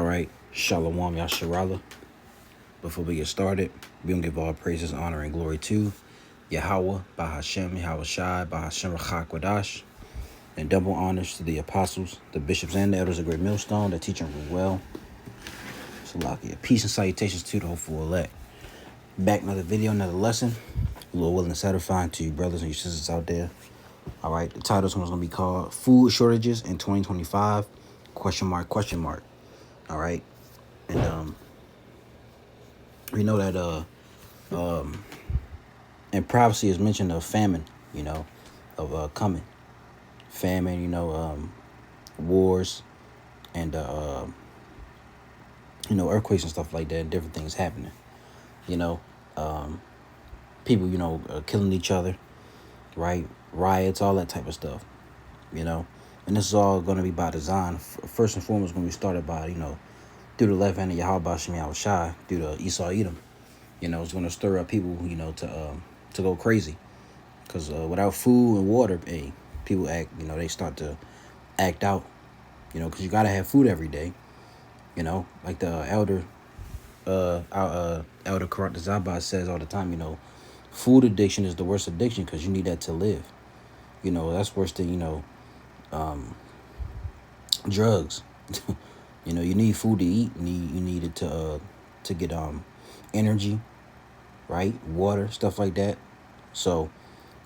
right, Shalom Yasharala. Before we get started, we're going to give all praises, honor, and glory to Yahweh, Bahashem, Yahweh Shai, Bahashem Rachak Wadash, and double honors to the apostles, the bishops, and the elders of Great Millstone that teach and rule well. Salakia. Peace and salutations to the hopeful elect. Back another video, another lesson. Lord willing and satisfying to you brothers and your sisters out there. All right, the title is going to be called Food Shortages in 2025, question mark, question mark. All right, and we know that in prophecy is mentioned of famine, of coming famine, wars and earthquakes and stuff like that, and different things happening. People killing each other, right? Riots, all that type of stuff, and this is all going to be by design. First and foremost, going to be started by through the left hand of Yahweh Bashem Yahweh Shai, through the Esau Edom. It's going to stir up people, to go crazy. Because without food and water, people act, they start to act out, because you got to have food every day. Like the elder Karat Zabas says all the time, food addiction is the worst addiction because you need that to live. That's worse than, drugs. You need food to eat. You need it to get energy, right? Water, stuff like that. So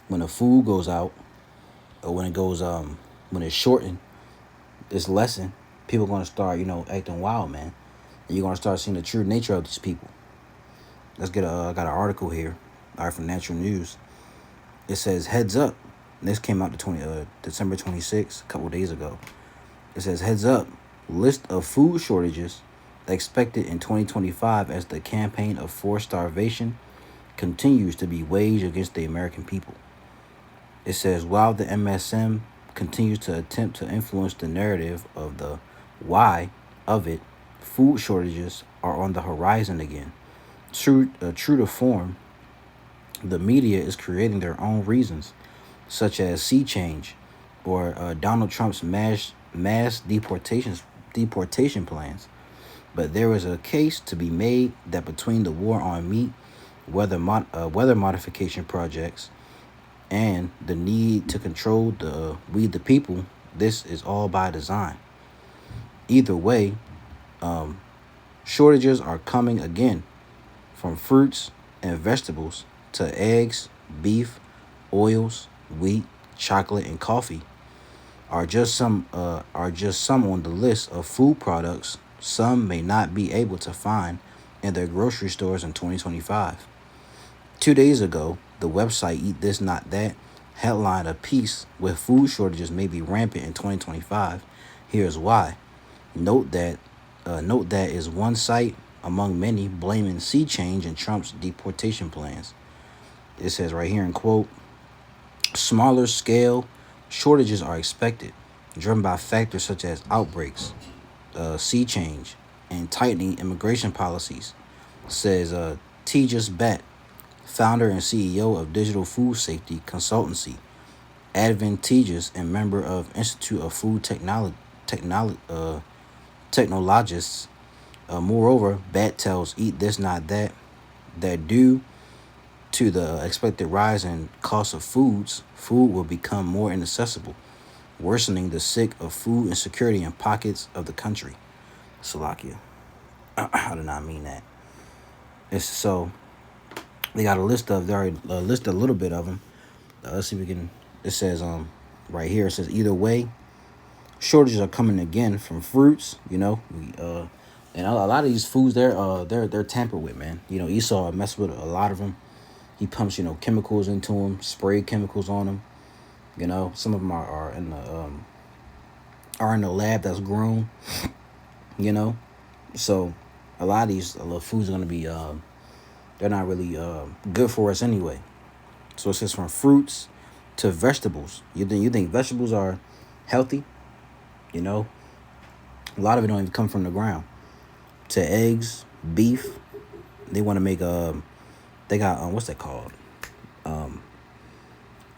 when the food goes out, or when it goes when it's shortened, it's lessened, people are gonna start acting wild, man, and you're gonna start seeing the true nature of these people. Let's get I got an article here, all right, from Natural News. It says heads up. This came out December 26th, a couple days ago. It says heads up. List of food shortages expected in 2025 as the campaign of forced starvation continues to be waged against the American people. It says while the MSM continues to attempt to influence the narrative of the why of it, food shortages are on the horizon again. True to form, the media is creating their own reasons, such as sea change or Donald Trump's mass deportation plans. But there is a case to be made that between the war on meat, weather modification projects, and the need to control we the people, this is all by design. Either way, shortages are coming again, from fruits and vegetables to eggs, beef, oils, wheat, chocolate, and coffee are just some on the list of food products some may not be able to find in their grocery stores in 2025. 2 days ago, the website Eat This Not That headlined a piece with food shortages may be rampant in 2025. Here's why. Note that is one site among many blaming sea change and Trump's deportation plans. It says right here in quote, smaller scale shortages are expected, driven by factors such as outbreaks, sea change, and tightening immigration policies, says Tejas Bat, founder and CEO of digital food safety consultancy, Advantageous, and member of Institute of Food Technologists. Moreover, Bat tells Eat This Not That due to the expected rise in cost of food will become more inaccessible, worsening the sick of food insecurity in pockets of the country. Salakia. I do not mean that. It's so they got a list of they already listed a little bit of them. Let's see if we can. It says right here. It says either way, shortages are coming again from fruits. And a lot of these foods they're tampered with, man. Esau messed with a lot of them. He pumps chemicals into them, sprayed chemicals on them. Some of them are in the lab that's grown. So a lot of these foods are gonna be they're not really good for us anyway. So it says from fruits to vegetables. You think vegetables are healthy? A lot of it don't even come from the ground. To eggs, beef. They want to make they got what's that called? I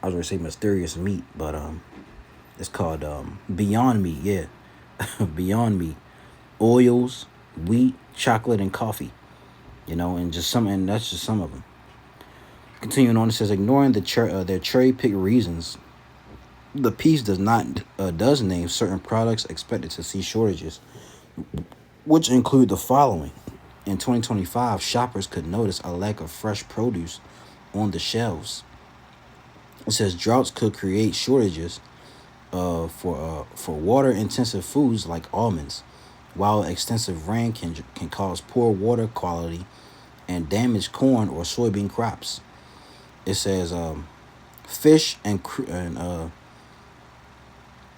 was gonna say mysterious meat, but it's called Beyond Meat. Yeah, Beyond Meat. Oils, wheat, chocolate, and coffee. And that's just some of them. Continuing on, it says ignoring their cherry pick reasons, the piece does name certain products expected to see shortages, which include the following. In 2025, shoppers could notice a lack of fresh produce on the shelves. It says droughts could create shortages for water-intensive foods like almonds, while extensive rain can cause poor water quality and damage corn or soybean crops. It says fish and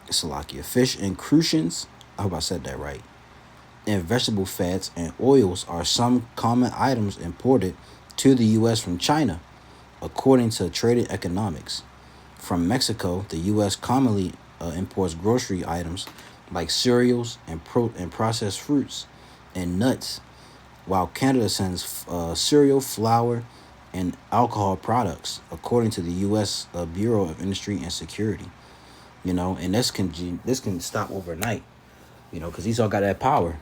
Salakia, fish and crucians. I hope I said that right. And vegetable fats and oils are some common items imported to the U.S. from China, according to Traded Economics. From Mexico, the U.S. commonly imports grocery items like cereals and processed fruits and nuts, while Canada sends cereal, flour, and alcohol products, according to the U.S. Bureau of Industry and Security. And this can stop overnight. Because he's all got that power.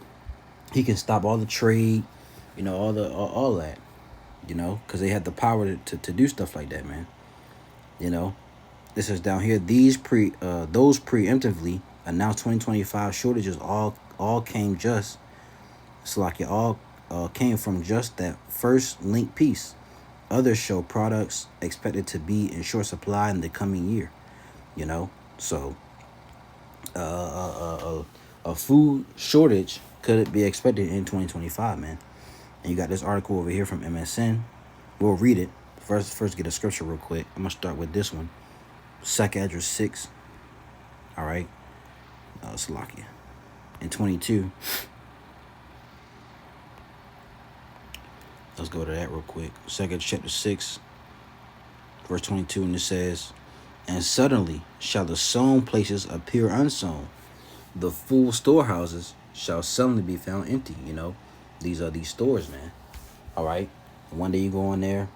He can stop all the trade, all that. Because they have the power to do stuff like that, man. You know, this is down here. Those preemptively announced 2025 shortages all came just. It's like it all came from just that first link piece. Others show products expected to be in short supply in the coming year. So a food shortage could be expected in 2025, man. And you got this article over here from MSN. We'll read it. First get a scripture real quick. I'm going to start with this one. 2 Esdras 6. All right. Salakia. And 22. Let's go to that real quick. 2 Esdras chapter 6, verse 22. And it says, and suddenly shall the sown places appear unsown. The full storehouses shall suddenly be found empty. These are these stores, man. All right. One day you go in there,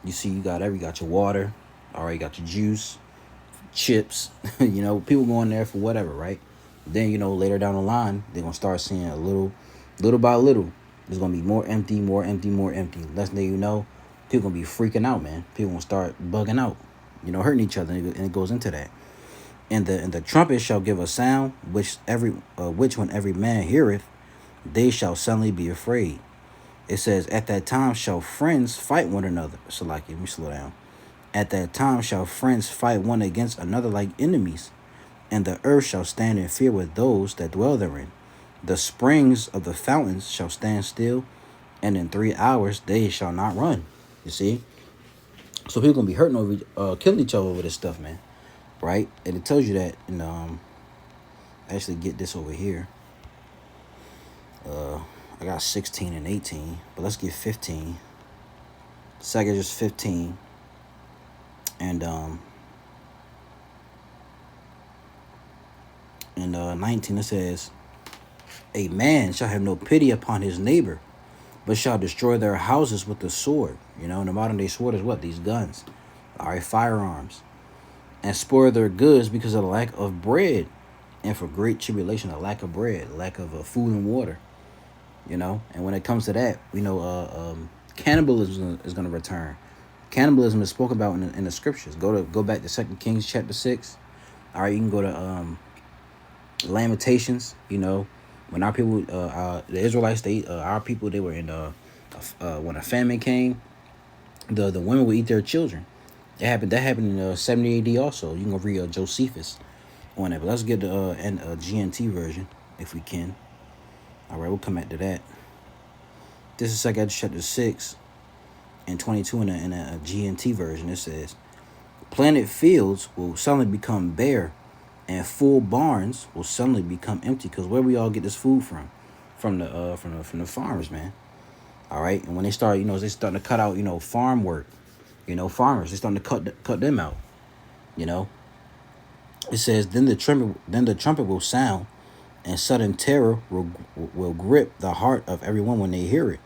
you see you got your water. All right, you got your juice, chips. People go in there for whatever, right? Then later down the line, they're gonna start seeing a little by little. There's gonna be more empty. Less than you know, people gonna be freaking out, man. People gonna start bugging out, hurting each other, and it goes into that. And the trumpet shall give a sound, which when every man heareth, they shall suddenly be afraid. It says, at that time shall friends fight one another. So let me slow down. At that time shall friends fight one against another like enemies, and the earth shall stand in fear with those that dwell therein. The springs of the fountains shall stand still, and in 3 hours they shall not run. You see? So people gonna be hurting over, killing each other over this stuff, man. Right? And it tells you that, actually get this over here. I got 16 and 18, but let's get 15. Second is 15. And 19, it says, a man shall have no pity upon his neighbor, but shall destroy their houses with the sword. In the modern day sword is what? These guns. All right, firearms. And spoil their goods because of the lack of bread. And for great tribulation, a lack of bread, lack of food and water. And when it comes to that, we know cannibalism is going to return. Cannibalism is spoken about in the scriptures. Go back to 2 Kings chapter 6. All right, you can go to Lamentations. When our people, the Israelites, our people, they were in when a famine came, the women would eat their children. That happened in 70 AD also. You can go read Josephus on that. But let's get the GNT version if we can. All right, we'll come back to that. This is 2 Esdras chapter 6 and 22 in a GNT version. It says, planted fields will suddenly become bare, and full barns will suddenly become empty. Because where we all get this food from? From the farmers, man. All right, and when they start, they starting to cut out, farm work. Farmers, they starting to cut them out. It says, then the trumpet will sound, and sudden terror will grip the heart of everyone when they hear it.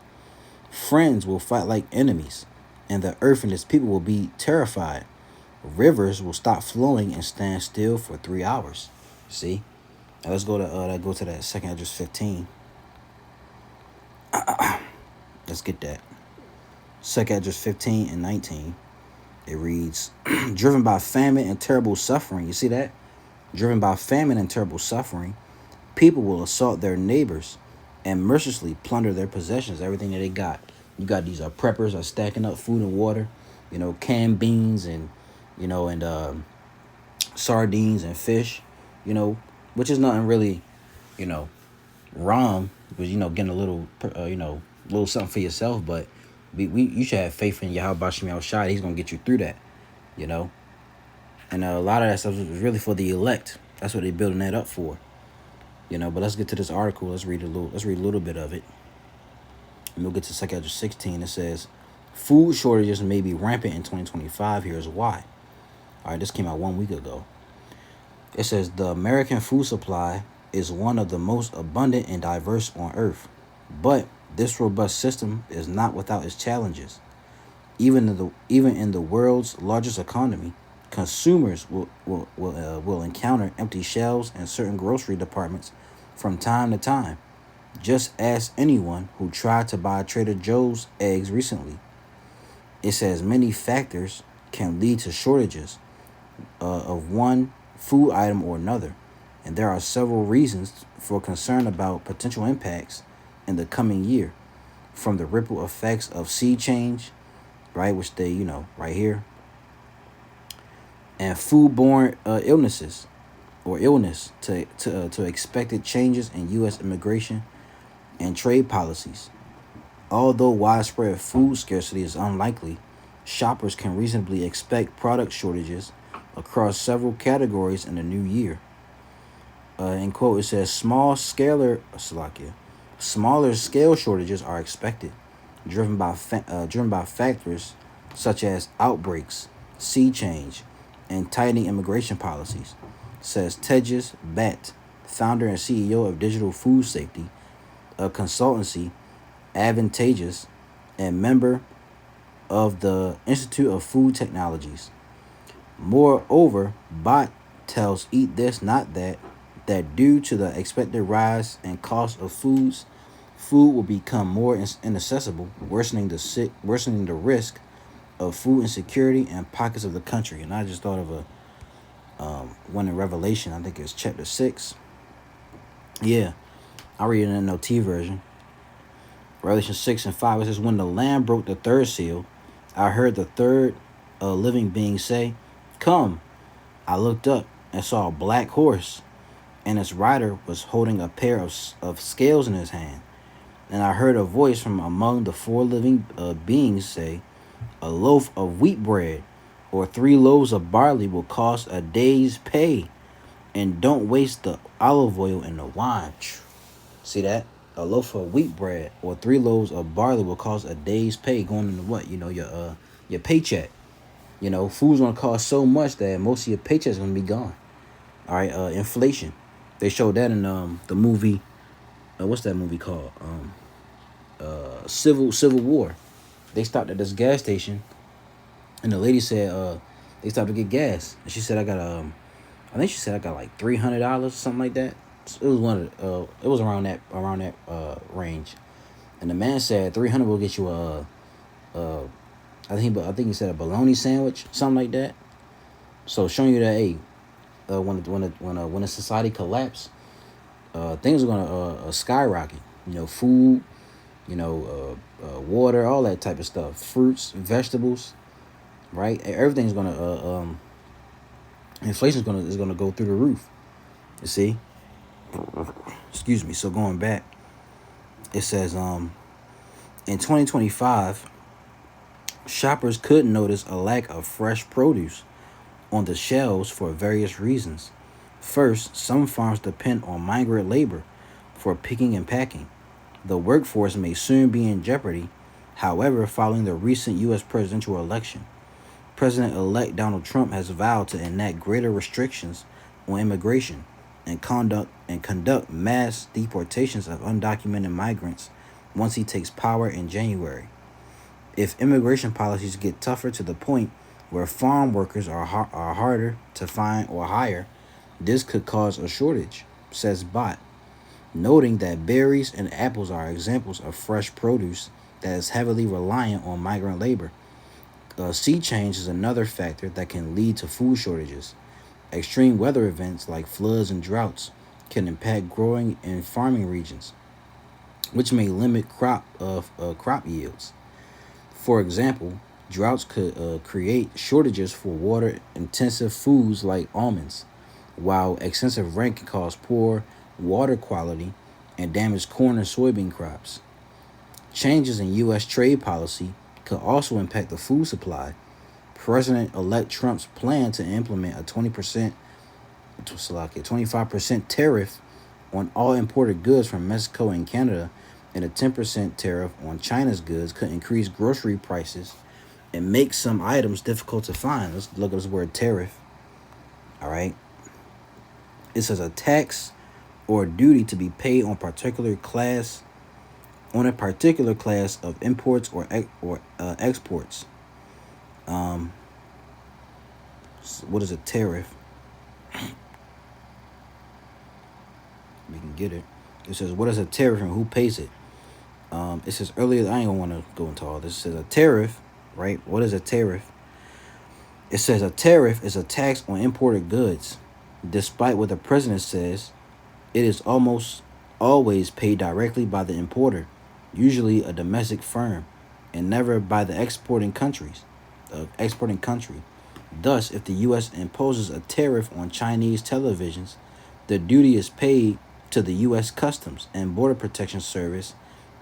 Friends will fight like enemies, and the earth and its people will be terrified. Rivers will stop flowing and stand still for 3 hours. See? Now let's go to that 2 Esdras 15. Let's get that. Second Esdras 15 and 19. It reads, driven by famine and terrible suffering. You see that? Driven by famine and terrible suffering, people will assault their neighbors and mercilessly plunder their possessions, everything that they got. You got these preppers are stacking up food and water, canned beans and, sardines and fish, which is nothing really, you know, wrong because getting a little, little something for yourself. But you should have faith in Yahweh Bashim Shai. He's gonna get you through that, you know. And a lot of that stuff is really for the elect. That's what they're building that up for, But let's get to this article. Let's read a little bit of it. And we'll get to Second Esdras 16. It says, food shortages may be rampant in 2025. Here's why. All right, this came out 1 week ago. It says the American food supply is one of the most abundant and diverse on Earth, but this robust system is not without its challenges. Even in the world's largest economy, consumers will encounter empty shelves in certain grocery departments from time to time. Just ask anyone who tried to buy Trader Joe's eggs recently. It says many factors can lead to shortages of one food item or another, and there are several reasons for concern about potential impacts in the coming year, from the ripple effects of sea change, right, which they, right here, and foodborne illnesses or illness to expected changes in U.S. immigration and trade policies. Although widespread food scarcity is unlikely, shoppers can reasonably expect product shortages across several categories in the new year. In quote, it says smaller scale shortages are expected, driven by factors such as outbreaks, sea change, and tightening immigration policies, says Tejas Bhatt, founder and CEO of Digital Food Safety, a consultancy, Advantageous, and member of the Institute of Food Technologies. Moreover, Bhatt tells Eat This Not That due to the expected rise in cost of food will become more inaccessible, worsening the risk of food insecurity in pockets of the country. And I just thought of one in Revelation. I think it's chapter 6. Yeah, I'll read it in the NLT version. Revelation 6 and 5. It says, when the Lamb broke the third seal, I heard the third living being say, come. I looked up and saw a black horse, and its rider was holding a pair of scales in his hand. And I heard a voice from among the four living beings say, a loaf of wheat bread or 3 loaves of barley will cost a day's pay, and don't waste the olive oil and the wine. See that? A loaf of wheat bread or 3 loaves of barley will cost a day's pay, going into what? Your paycheck. Food's gonna cost so much that most of your paycheck's gonna be gone. All right, inflation. They showed that in the movie. What's that movie called? Civil War. They stopped at this gas station, and the lady said, they stopped to get gas, and she said, I got like $300, something like that. It was it was around that range, and the man said 300 will get you I think he said a bologna sandwich, something like that. So showing you that, hey, when the society collapse, things are gonna skyrocket. Food, water, all that type of stuff, fruits, vegetables, right? Everything's gonna inflation is gonna go through the roof. You see? Excuse me. So going back, it says in 2025, shoppers could notice a lack of fresh produce on the shelves for various reasons. First, some farms depend on migrant labor for picking and packing. The workforce may soon be in jeopardy. However, following the recent U.S. presidential election, President-elect Donald Trump has vowed to enact greater restrictions on immigration and conduct mass deportations of undocumented migrants once he takes power in January. If immigration policies get tougher to the point where farm workers are harder to find or hire, this could cause a shortage, says Bhatt. noting that berries and apples are examples of fresh produce that is heavily reliant on migrant labor. Sea change is another factor that can lead to food shortages. Extreme weather events like floods and droughts can impact growing and farming regions, which may limit crop yields. For example, droughts could create shortages for water-intensive foods like almonds, while excessive rain can cause poor water quality and damage corn and soybean crops. Changes in U.S. trade policy could also impact the food supply. President-elect Trump's plan to implement a 25% tariff on all imported goods from Mexico and Canada and a 10% tariff on China's goods could increase grocery prices and make some items difficult to find. Let's look at this word tariff. All right. It says a tax or duty to be paid on a particular class of imports or exports. Um, what is a tariff? We can get it. It says what is a tariff and who pays it? It says earlier. I ain't gonna want to go into all this. It says a tariff, right? What is a tariff? It says a tariff is a tax on imported goods. Despite what the president says, it is almost always paid directly by the importer, usually a domestic firm, and never by the exporting country. Thus, if the U.S. imposes a tariff on Chinese televisions, the duty is paid to the U.S. Customs and Border Protection Service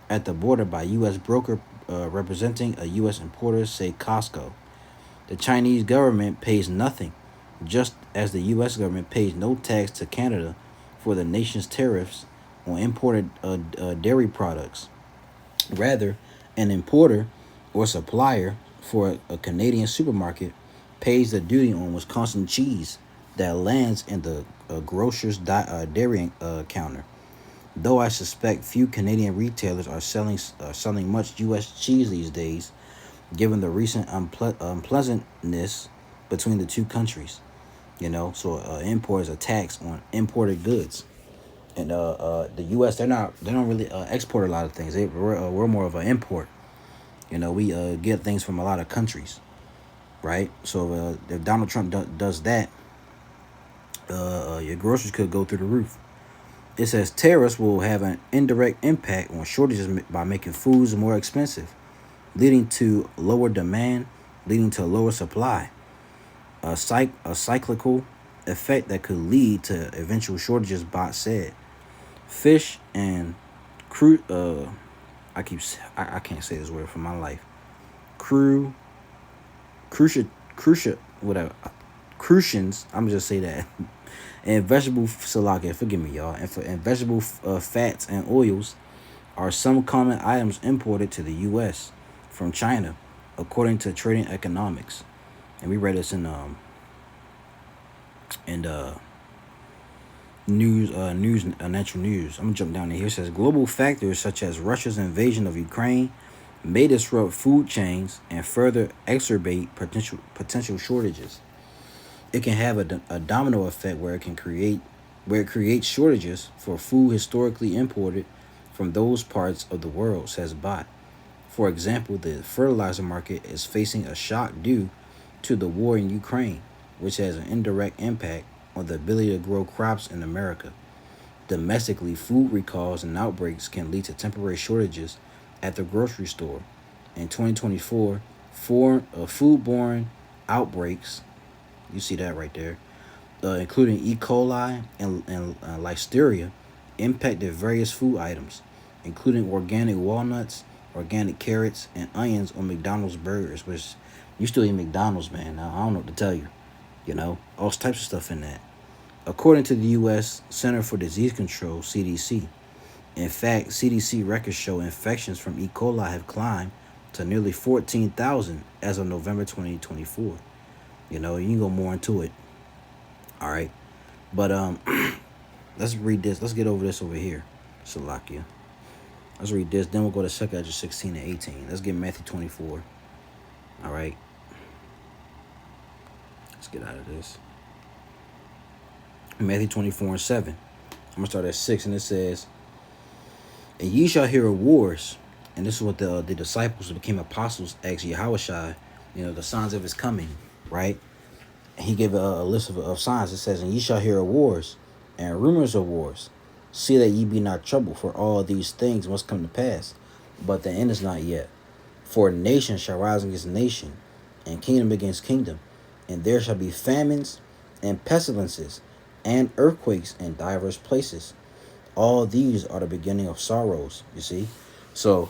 at the border by U.S. broker representing a U.S. importer, say Costco. The Chinese government pays nothing, just as the U.S. government pays no tax to Canada for the nation's tariffs on imported dairy products. Rather, an importer or supplier for a Canadian supermarket pays the duty on Wisconsin cheese that lands in the grocer's dairy counter. Though I suspect few Canadian retailers are selling much U.S. cheese these days, given the recent unpleasantness between the two countries. So import is a tax on imported goods, and the U.S. they don't really export a lot of things. We're more of an import. We get things from a lot of countries, right? So if Donald Trump does that, your groceries could go through the roof. It says tariffs will have an indirect impact on shortages by making foods more expensive, leading to lower demand, leading to lower supply. A cyclical effect that could lead to eventual shortages. Bot said. Fish and crude. I can't say this word for my life. Crucial, whatever. Crucians. I'm gonna just say that. And vegetable salaka, forgive me, y'all. And vegetable fats and oils are some common items imported to the U.S. from China, according to Trading Economics. And we read this in natural news. I'm gonna jump down here. It says global factors such as Russia's invasion of Ukraine may disrupt food chains and further exacerbate potential shortages. It can have a domino effect where it creates shortages for food historically imported from those parts of the world, says Bot. For example, the fertilizer market is facing a shock due to the war in Ukraine, which has an indirect impact on the ability to grow crops in America. Domestically, food recalls and outbreaks can lead to temporary shortages at the grocery store. In 2024, foodborne outbreaks, you see that right there, including E. coli and Listeria, impacted various food items, including organic walnuts, organic carrots, and onions on McDonald's burgers, which you still eat McDonald's, man. Now, I don't know what to tell you. All types of stuff in that. According to the U.S. Center for Disease Control, CDC, in fact, CDC records show infections from E. coli have climbed to nearly 14,000 as of November 2024. You can go more into it. All right. But let's read this. Let's get over this over here. Salakia. Let's read this. Then we'll go to 2 Ezra 16 and 18. Let's get Matthew 24. All right. Let's get out of this. Matthew 24 and 7. I'm going to start at 6, and it says, And ye shall hear of wars. And this is what the disciples who became apostles asked Yahushua, the signs of his coming, right? And he gave a list of signs. It says, and ye shall hear of wars and rumors of wars. See that ye be not troubled, for all these things must come to pass. But the end is not yet. For nation shall rise against nation, and kingdom against kingdom. And there shall be famines and pestilences and earthquakes in divers places. All these are the beginning of sorrows, you see. So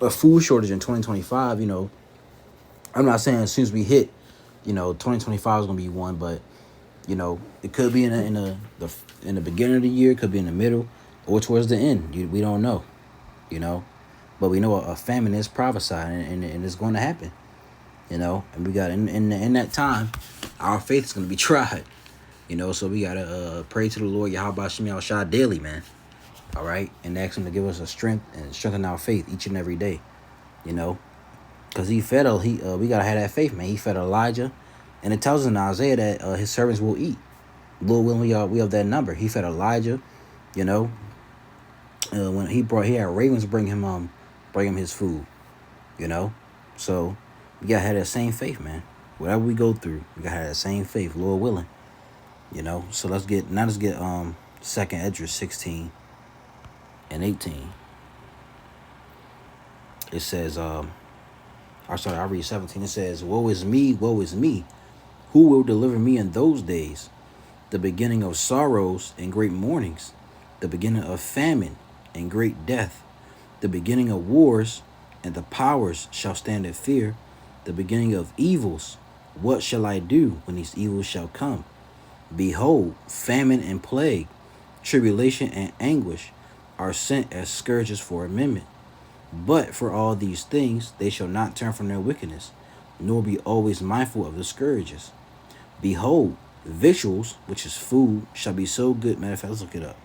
a food shortage in 2025, I'm not saying as soon as we hit, 2025 is gonna be one, but it could be in the beginning of the year, it could be in the middle, or towards the end. We don't know, but we know a famine is prophesied, and it's going to happen, and we got in that time, our faith is going to be tried, so we gotta pray to the Lord Yahweh Shem Yahushua daily, man. All right, and ask him to give us a strength and strengthen our faith each and every day, because we gotta have that faith, man. He fed Elijah, and it tells us in Isaiah that his servants will eat. Lord willing, we have that number. He fed Elijah, when he had ravens bring him his food, So we gotta have that same faith, man. Whatever we go through, we gotta have that same faith, Lord willing, So let's get 2nd Esdras 16 and 18. It says, I'll read 17. It says, woe is me, who will deliver me in those days? The beginning of sorrows and great mournings, the beginning of famine and great death, the beginning of wars, and the powers shall stand in fear, the beginning of evils. What shall I do when these evils shall come? Behold, famine and plague, tribulation and anguish are sent as scourges for amendment. But for all these things they shall not turn from their wickedness, nor be always mindful of the scourges. Behold, victuals, which is food, shall be so good. Matter of fact, let's look it up.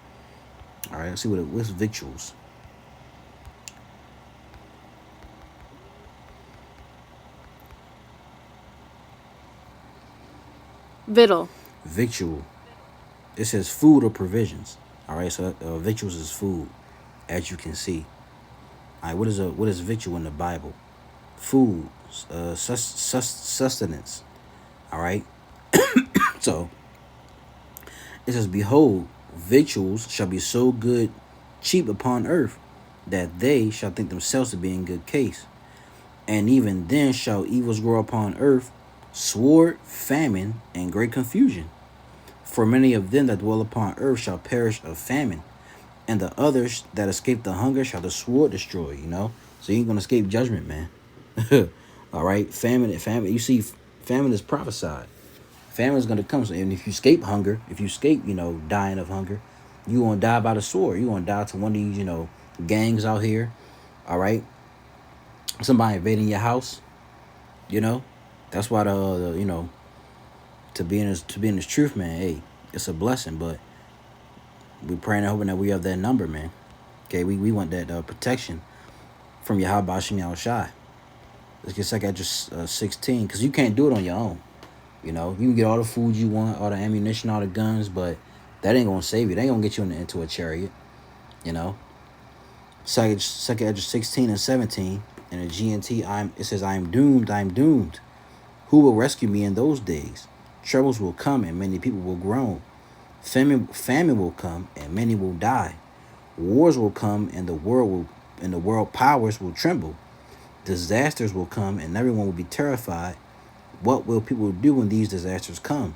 All right, let's see what's victuals. Victual. It says food or provisions. All right, so victuals is food, as you can see. All right, what is victual in the Bible? Food, sustenance. All right. So it says, behold, victuals shall be so good, cheap upon earth, that they shall think themselves to be in good case. And even then shall evils grow upon earth, sword, famine, and great confusion. For many of them that dwell upon earth shall perish of famine, and the others that escape the hunger shall the sword destroy, So you ain't going to escape judgment, man. All right, famine. You see, famine is prophesied. Famine is going to come. So, and if you escape hunger, dying of hunger, you won't die by the sword. You won't die to one of these, gangs out here. All right. Somebody invading your house. That's why to be in this truth, man. Hey, it's a blessing, but we praying and hoping that we have that number, man. Okay, we want that protection from Yahweh Shem Yahushua. Let's get 2nd Esdras 16, because you can't do it on your own. You can get all the food you want, all the ammunition, all the guns, but that ain't gonna save you. They ain't gonna get you into a chariot. 2nd Esdras 16 and 17 in the GNT. It says, I am doomed. Who will rescue me in those days? Troubles will come and many people will groan. Famine will come and many will die. Wars will come and the world powers will tremble. Disasters will come and everyone will be terrified. What will people do when these disasters come?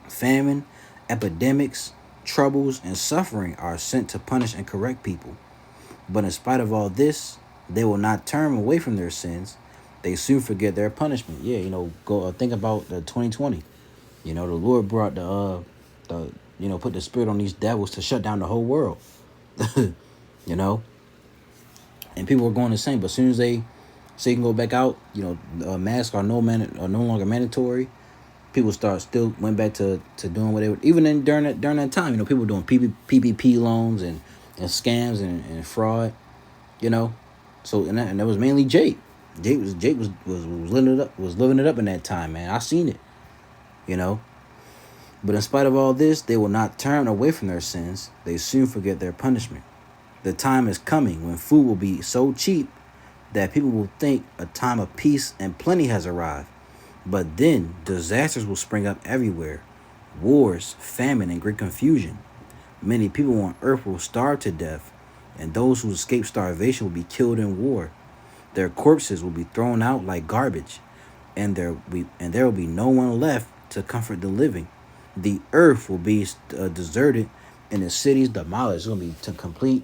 Famine, epidemics, troubles, and suffering are sent to punish and correct people. But in spite of all this, they will not turn away from their sins. They soon forget their punishment. Yeah, go think about the 2020. The Lord brought put the spirit on these devils to shut down the whole world. And people were going the same. But as soon as they say you can go back out, masks are no longer mandatory. People went back to doing what they were. Even during that time, people were doing PPP loans and scams and fraud. So and that was mainly Jake. Jake was living it up in that time, man. I seen it. But in spite of all this, they will not turn away from their sins. They soon forget their punishment. The time is coming when food will be so cheap that people will think a time of peace and plenty has arrived. But then disasters will spring up everywhere: wars, famine, and great confusion. Many people on earth will starve to death, and those who escape starvation will be killed in war. Their corpses will be thrown out like garbage, and there will be no one left to comfort the living. The earth will be deserted, and the cities demolished. It's gonna be to complete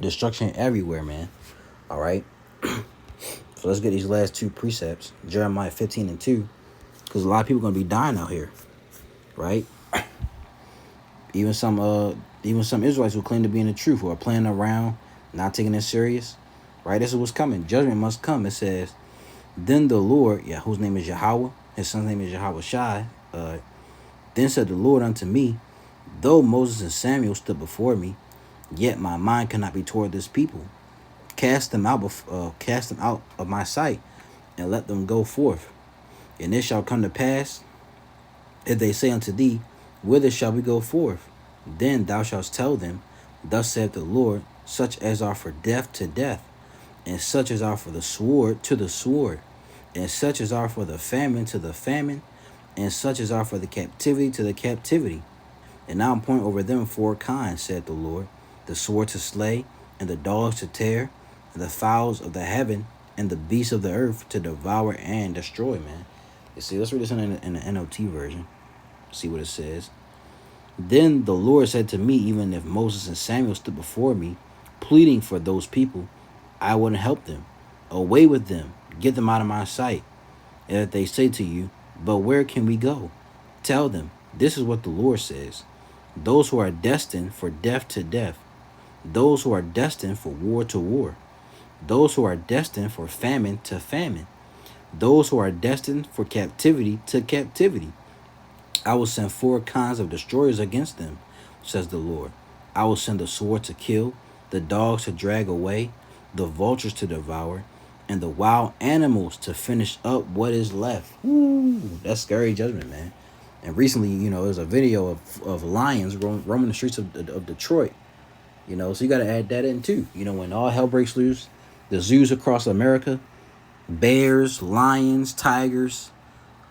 destruction everywhere, man. All right. So let's get these last two precepts, Jeremiah 15:2, because a lot of people are gonna be dying out here, right? Even some Israelites who claim to be in the truth, who are playing around, not taking it serious, right? This is what's coming. Judgment must come. It says, then the Lord, yeah, whose name is Yahweh, his son's name is Yahweh Shai. Then said the Lord unto me, though Moses and Samuel stood before me, yet my mind cannot be toward this people. Cast them out of my sight, and let them go forth. And it shall come to pass, if they say unto thee, whither shall we go forth? Then thou shalt tell them, thus saith the Lord, such as are for death to death, and such as are for the sword to the sword, and such as are for the famine to the famine, and such as are for the captivity to the captivity. And I appoint over them 4 kinds, saith the Lord: the sword to slay, and the dogs to tear, and the fowls of the heaven, and the beasts of the earth to devour and destroy, man. You see, let's read this in the NLT version. See what it says. Then the Lord said to me, even if Moses and Samuel stood before me, pleading for those people, I wouldn't help them. Away with them, get them out of my sight. And if they say to you, but where can we go? Tell them, this is what the Lord says. Those who are destined for death to death, those who are destined for war to war, those who are destined for famine to famine, those who are destined for captivity to captivity. I will send 4 kinds of destroyers against them, says the Lord. I will send the sword to kill, the dogs to drag away, the vultures to devour, and the wild animals to finish up what is left. Ooh, that's scary judgment, man. And recently, there's a video of lions roaming the streets of Detroit. So you got to add that in too. When all hell breaks loose, the zoos across America, bears, lions, tigers,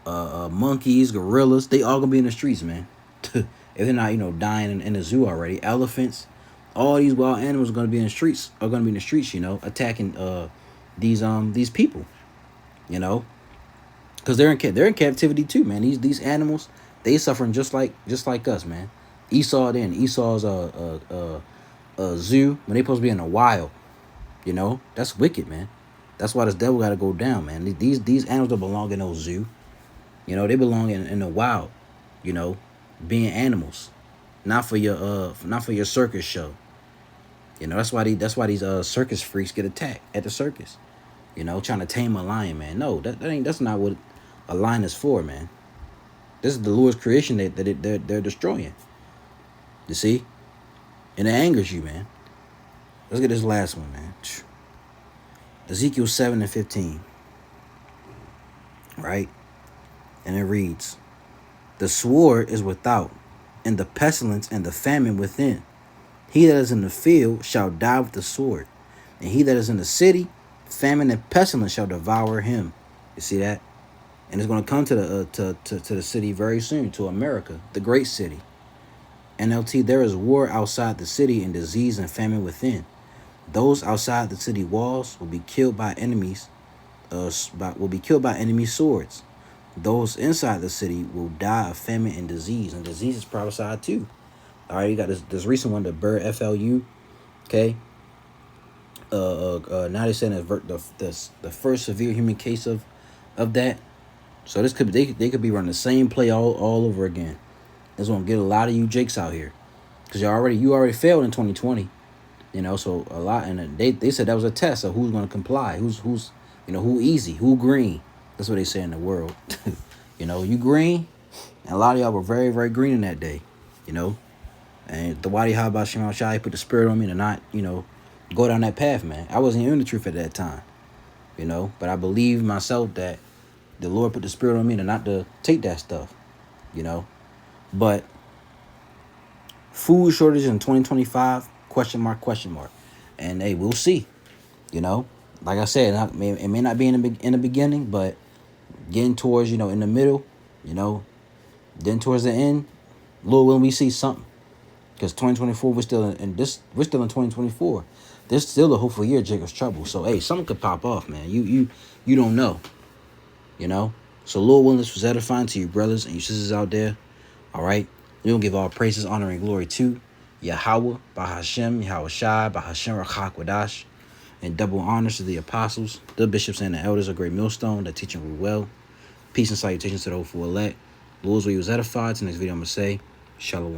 monkeys, gorillas, they all gonna be in the streets, man. If they're not, dying in the zoo already. Elephants, all these wild animals are gonna be in the streets. Attacking these people. Because they're in captivity too, man. These animals, they suffering just like us, man. Esau's a zoo when they supposed to be in the wild. That's wicked, man. That's why this devil got to go down, man. These animals don't belong in no zoo. They belong in the wild. Being animals, not for your circus show. That's why these circus freaks get attacked at the circus. Trying to tame a lion, man. No, that's not what a lion is for, man. This is the Lord's creation that they're destroying. You see, and it angers you, man. Let's get this last one, man. Ezekiel 7:15. Right? And it reads, the sword is without, and the pestilence and the famine within. He that is in the field shall die with the sword, and he that is in the city, famine and pestilence shall devour him. You see that? And it's going to come to the city very soon, to America, the great city. NLT, there is war outside the city and disease and famine within. Those outside the city walls will be killed by enemies, enemy swords. Those inside the city will die of famine and disease. And disease is prophesied too. All right, you got this recent one, the bird FLU. Okay. Now they're saying the first severe human case of that. So this could they could be running the same play all over again. It's gonna get a lot of you jakes out here, because you already failed in 2020. So a lot, and they said that was a test of who's gonna comply, who's who easy, who green. That's what they say in the world. You green, and a lot of y'all were very, very green in that day. And the Wadi Haba Shimon Shai put the spirit on me to not, go down that path, man. I wasn't in the truth at that time, but I believe myself that the Lord put the spirit on me to not to take that stuff, But food shortage in 2025, question mark. And hey, we'll see. You know, like I said, it may not be in the beginning, but getting towards, in the middle, you know, then towards the end, Lord willing, we see something. Because 2024, we're still in 2024. There's still a hopeful year, Jacob's trouble. So hey, something could pop off, man. You don't know, you know. So Lord willing, this was edifying to you brothers and you sisters out there. All right, we don't give all praises, honor, and glory to Yahweh, Bahashem, Yahweh Shai, Bahashem Rachakwadash, and double honors to the apostles, the bishops, and the elders of Great Millstone that teach and rule well. Peace and salutations to the hopeful elect. Lord's way was edified. To the next video, I'm going to say, Shalom.